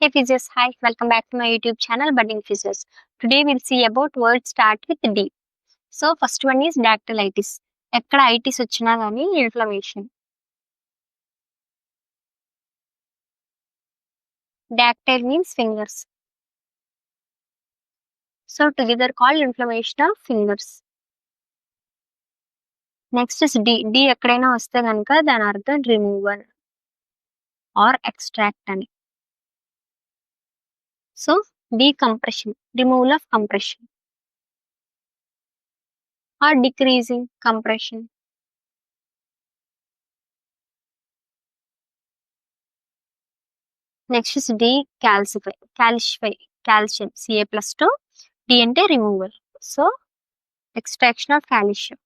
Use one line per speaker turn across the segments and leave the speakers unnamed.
Hey physios, hi, welcome back to my YouTube channel Budding Physios. Today we'll see about words start with D. So first one is dactylitis. ఎక్కడ ఐటిస్ వచ్చినా కానీ inflammation. Dactyl means fingers. So together called inflammation of fingers. Next is D. D ఎక్కడైనా వస్తే కనుక దాని అర్థం removal are extract అని. So decompression, removal of compression or decreasing compression. Next is D, calcify, calcium, Ca+2. D అంటే removal. So extraction of calcium.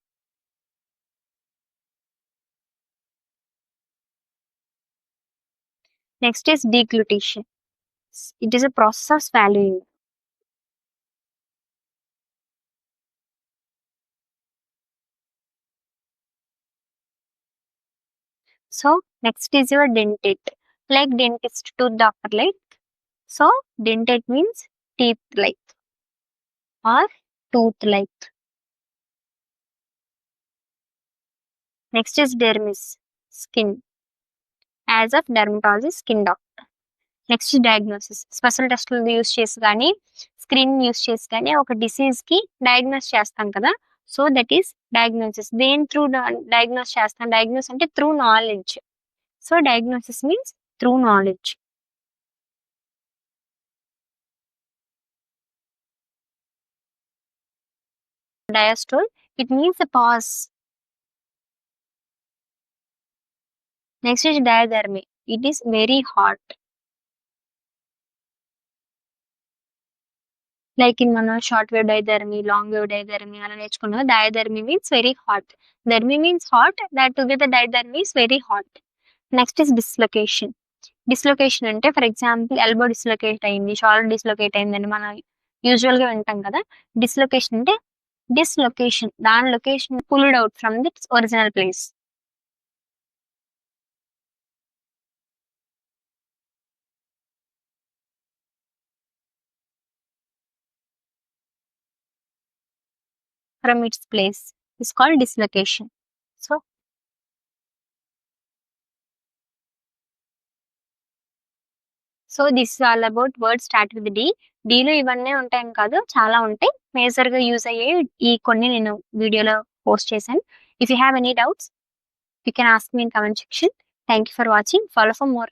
Next is deglutition. It is a process of swallowing. So next is your dentate. Like dentist, tooth doctor like. So dentate means teeth like or tooth like. Next is dermis, skin. As of dermatologist, skin doctor. Next diagnosis. Special టెస్ట్లు use చేసి కానీ screen use చేసి కానీ ఒక డిసీజ్కి diagnose చేస్తాం కదా. So that is diagnosis. దేని through diagnose చేస్తాం? డయాగ్నోస్ అంటే through knowledge. So diagnosis means through knowledge. Diastole, it means a pause. Next is diathermy. It is very hot. Like in మన short wave diathermy, long wave diathermy అలా నేర్చుకున్నాం. Diathermy means very hot. Thermy means hot. That together diathermy is very hot. Next is dislocation. Dislocation అంటే for example elbow dislocate అయింది, shoulder dislocate అయిందని మనం యూజువల్గా వింటాం కదా. డిస్లొకేషన్ అంటే డిస్లొకేషన్, దాని location pulled out from its original place. From its place is called dislocation. So this is all about words start with D. D లో ఇవన్నీ ఉంటాయని కాదు, చాలా ఉంటాయి. మేజర్ గా యూజ్ అయ్యే ఈ కొన్ని నేను వీడియోలో పోస్ట్ చేశాను. If you have any doubts you can ask me in comment section. Thank you for watching. Follow for more.